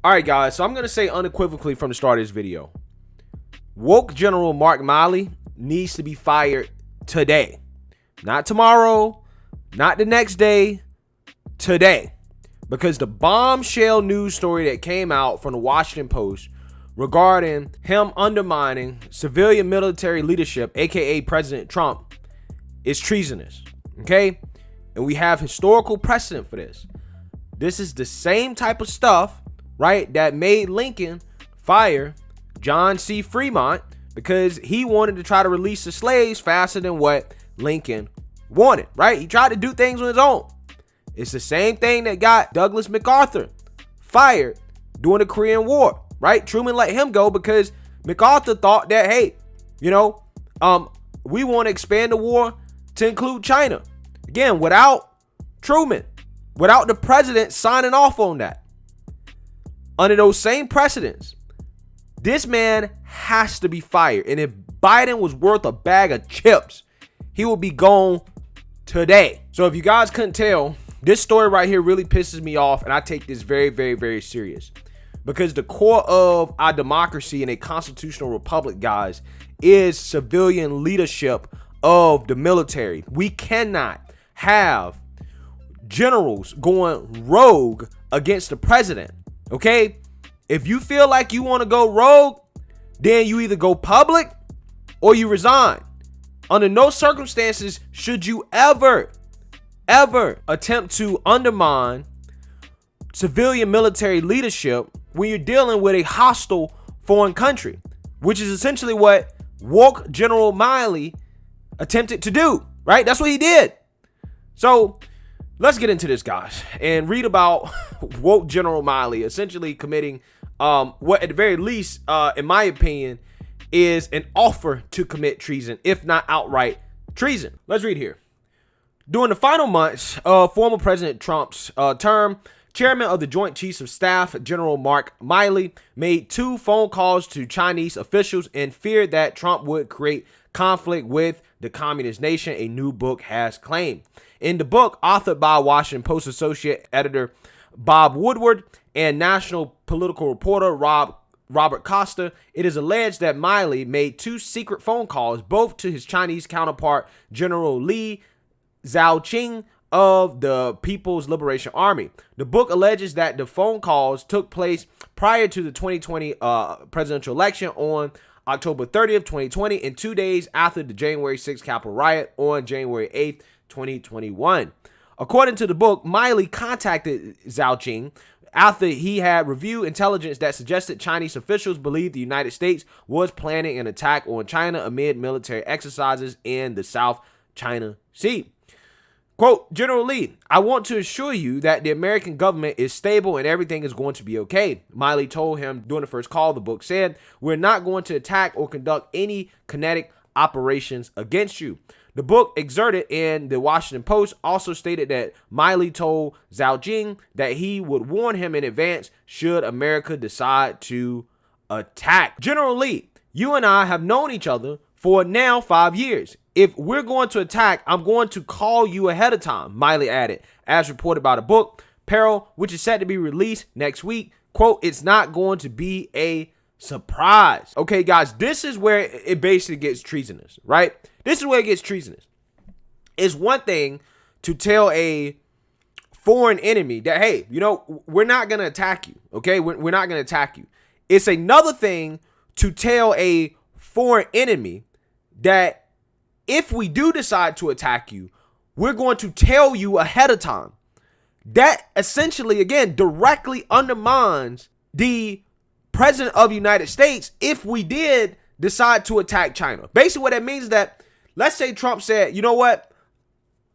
All right, guys, so I'm going to say unequivocally from the start of this video, woke General Mark Milley needs to be fired today. Not tomorrow, not the next day, today. Because the bombshell news story that came out from the Washington Post regarding him undermining civilian military leadership, aka President Trump, is treasonous. Okay? And we have historical precedent for this. This is the same type of stuff, right, that made Lincoln fire John C. Fremont because he wanted to try to release the slaves faster than what Lincoln wanted, right? He tried to do things on his own. It's the same thing that got Douglas MacArthur fired during the Korean War, right? Truman let him go because MacArthur thought that, hey, we want to expand the war to include China. Again, without Truman, without the president signing off on that. Under those same precedents, this man has to be fired. And if Biden was worth a bag of chips, he will be gone today. So if you guys couldn't tell, this story right here really pisses me off, and I take this very, very, very serious. Because the core of our democracy in a constitutional republic, guys, is civilian leadership of the military. We cannot have generals going rogue against the president. Okay? If you feel like you want to go rogue, then you either go public or you resign. Under no circumstances should you ever attempt to undermine civilian military leadership when you're dealing with a hostile foreign country, which is essentially what woke General Milley attempted to do, right? That's what he did. So let's get into this, guys, and read about woke General Milley essentially committing what at the very least, in my opinion, is an offer to commit treason, if not outright treason. Let's read here. During the final months of former President Trump's term, Chairman of the Joint Chiefs of Staff, General Mark Milley, made 2 phone calls to Chinese officials and feared that Trump would create conflict with the communist nation, a new book has claimed. In the book, authored by Washington Post associate editor Bob Woodward and national political reporter Robert Costa, it is alleged that Milley made 2 secret phone calls, both to his Chinese counterpart, General Li Zhaoqing of the People's Liberation Army. The book alleges that the phone calls took place prior to the 2020 presidential election on October 30th, 2020, and 2 days after the January 6th Capitol riot on January 8th, 2021. According to the book, Milley contacted Zhaoqing after he had reviewed intelligence that suggested Chinese officials believed the United States was planning an attack on China amid military exercises in the South China Sea. Quote, General Lee, I want to assure you that the American government is stable and everything is going to be okay. Milley told him during the first call. The book said, we're not going to attack or conduct any kinetic operations against you. The book excerpted in the Washington Post also stated that Milley told Zhaoqing that he would warn him in advance should America decide to attack. General Lee, you and I have known each other for now 5 years. If we're going to attack, I'm going to call you ahead of time, Milley added, as reported by the book, Peril, which is set to be released next week. Quote, it's not going to be a surprise. Okay, guys, this is where it basically gets treasonous, right? This is where it gets treasonous. It's one thing to tell a foreign enemy that, hey, we're not going to attack you, okay? We're not going to attack you. It's another thing to tell a foreign enemy that if we do decide to attack you, we're going to tell you ahead of time. That essentially, again, directly undermines the president of the United States if we did decide to attack China. Basically, what that means is that, let's say Trump said, you know what?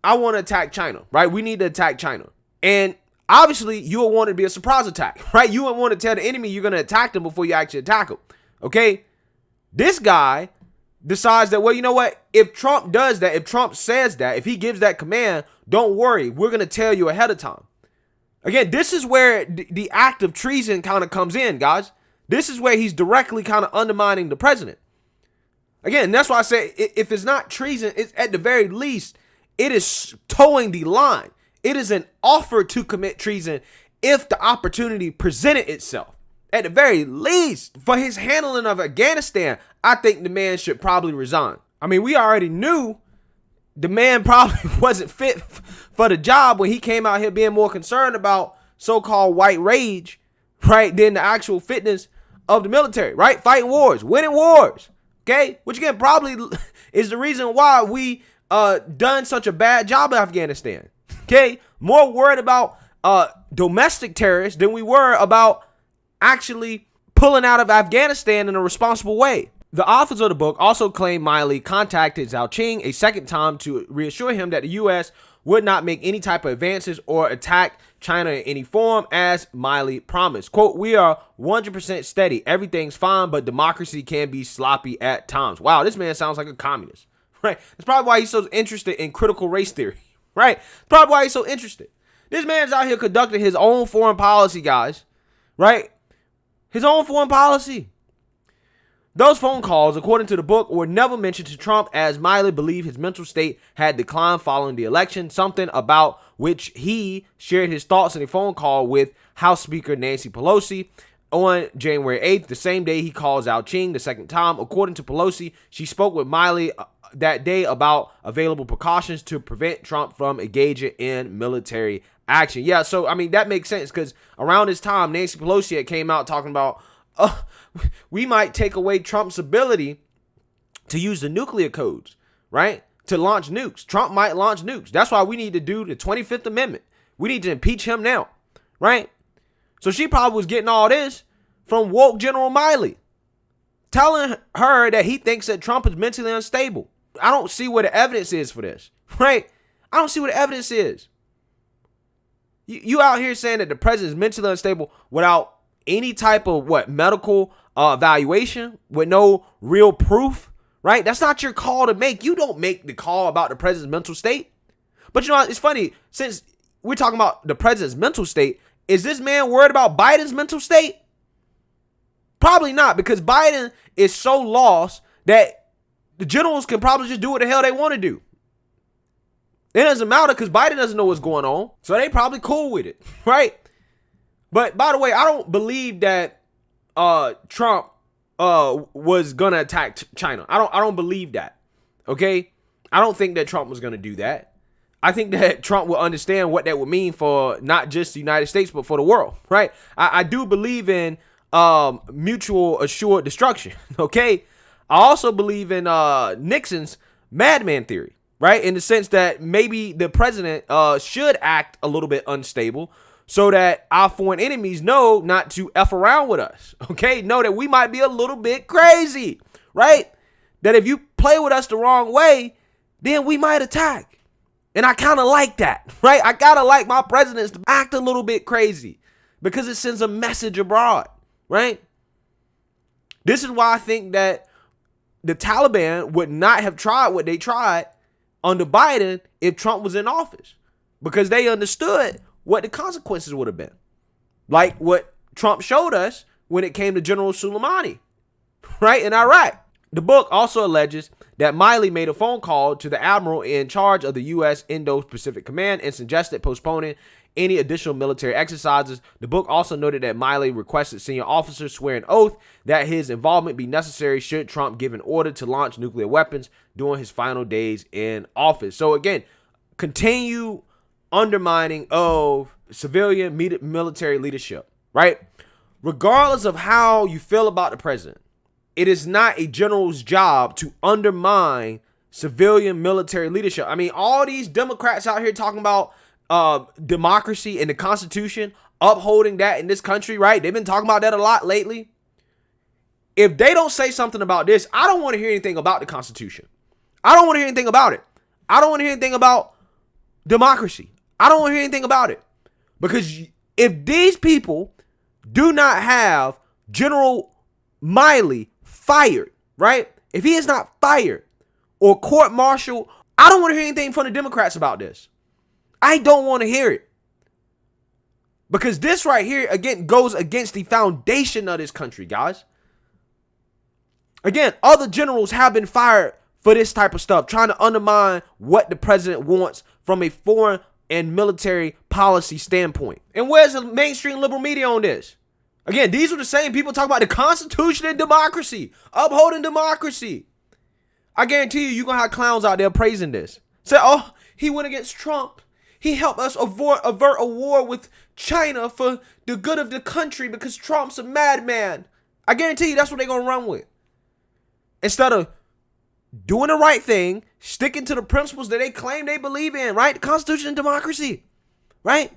I want to attack China, right? We need to attack China. And obviously, you would want it to be a surprise attack, right? You would want to tell the enemy you're going to attack them before you actually attack them, okay? This guy decides that, well, you know what? If Trump does that, if Trump says that, if he gives that command, don't worry, we're going to tell you ahead of time. Again, this is where the act of treason kind of comes in, guys. This is where he's directly kind of undermining the president. Again, that's why I say if it's not treason, it's at the very least, it is towing the line. It is an offer to commit treason if the opportunity presented itself. At the very least, for his handling of Afghanistan, I think the man should probably resign. I mean, we already knew the man probably wasn't fit for the job when he came out here being more concerned about so-called white rage, right, than the actual fitness of the military, right? Fighting wars, winning wars, okay? Which again probably is the reason why we done such a bad job in Afghanistan, okay? More worried about domestic terrorists than we were about actually pulling out of Afghanistan in a responsible way. The authors of the book also claim Milley contacted Zhao Qing a second time to reassure him that the U.S. would not make any type of advances or attack China in any form, as Milley promised. Quote, "We are 100% steady. Everything's fine, but democracy can be sloppy at times." Wow, this man sounds like a communist, right? That's probably why he's so interested in critical race theory, right? That's probably why he's so interested. This man's out here conducting his own foreign policy, guys, right? His own foreign policy. Those phone calls, according to the book, were never mentioned to Trump, as Milley believed his mental state had declined following the election, something about which he shared his thoughts in a phone call with House Speaker Nancy Pelosi on January 8th, the same day he called Zhao Qing the second time. According to Pelosi, she spoke with Milley that day about available precautions to prevent Trump from engaging in military action. Yeah, so, I mean, that makes sense, because around this time, Nancy Pelosi had came out talking about, we might take away Trump's ability to use the nuclear codes, right? To launch nukes. Trump might launch nukes. That's why we need to do the 25th Amendment. We need to impeach him now, right? So she probably was getting all this from woke General Milley, telling her that he thinks that Trump is mentally unstable. I don't see where the evidence is for this, right? I don't see what the evidence is. You out here saying that the president is mentally unstable without any type of medical evaluation, with no real proof, right? That's not your call to make. You don't make the call about the president's mental state. But you know, it's funny, since we're talking about the president's mental state, is this man worried about Biden's mental state? Probably not, because Biden is so lost that the generals can probably just do what the hell they want to do. It doesn't matter, because Biden doesn't know what's going on, so they probably cool with it, right? But by the way, I don't believe that Trump was gonna attack China. I don't believe that. Okay, I don't think that Trump was gonna do that. I think that Trump will understand what that would mean for not just the United States, but for the world, right? I do believe in mutual assured destruction. Okay, I also believe in Nixon's madman theory, right? In the sense that maybe the president should act a little bit unstable, so that our foreign enemies know not to F around with us, okay? Know that we might be a little bit crazy, right? That if you play with us the wrong way, then we might attack. And I kind of like that, right? I kind of like my presidents to act a little bit crazy, because it sends a message abroad, right? This is why I think that the Taliban would not have tried what they tried under Biden if Trump was in office, because they understood what the consequences would have been. Like what Trump showed us when it came to General Soleimani, right, in Iraq. The book also alleges that Milley made a phone call to the admiral in charge of the U.S. Indo-Pacific Command and suggested postponing any additional military exercises. The book also noted that Milley requested senior officers swear an oath that his involvement be necessary should Trump give an order to launch nuclear weapons during his final days in office. So again, continue undermining of civilian military leadership, right? Regardless of how you feel about the president, it is not a general's job to undermine civilian military leadership. I mean, all these Democrats out here talking about democracy and the Constitution, upholding that in this country, right? They've been talking about that a lot lately. If they don't say something about this, I don't want to hear anything about the Constitution. I don't want to hear anything about it. I don't want to hear anything about democracy. I don't want to hear anything about it. Because if these people do not have General Milley fired, right? If he is not fired or court-martialed, I don't want to hear anything from the Democrats about this. I don't want to hear it. Because this right here, again, goes against the foundation of this country, guys. Again, other generals have been fired for this type of stuff, trying to undermine what the president wants from a foreign and military policy standpoint. And where's the mainstream liberal media on this? Again, these are the same people talking about the Constitution and democracy, upholding democracy. I guarantee you're going to have clowns out there praising this. Say, oh, he went against Trump. He helped us avert a war with China for the good of the country because Trump's a madman. I guarantee you that's what they're going to run with. Instead of doing the right thing, sticking to the principles that they claim they believe in, right? The Constitution and democracy, right?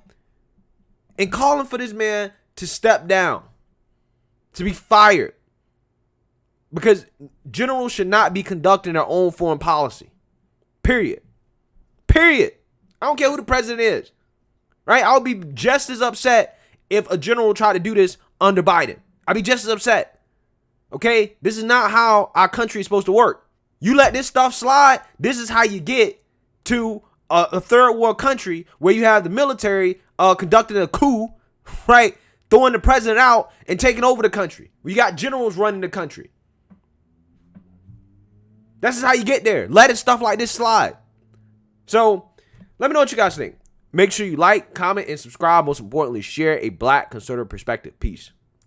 And calling for this man to step down, to be fired. Because generals should not be conducting their own foreign policy. Period. Period. I don't care who the president is. Right? I would be just as upset if a general tried to do this under Biden. I'd be just as upset. Okay? This is not how our country is supposed to work. You let this stuff slide, this is how you get to a third world country where you have the military conducting a coup, right? Throwing the president out and taking over the country. We got generals running the country. This is how you get there. Letting stuff like this slide. So, let me know what you guys think. Make sure you like, comment, and subscribe. Most importantly, share a Black conservative perspective. Peace.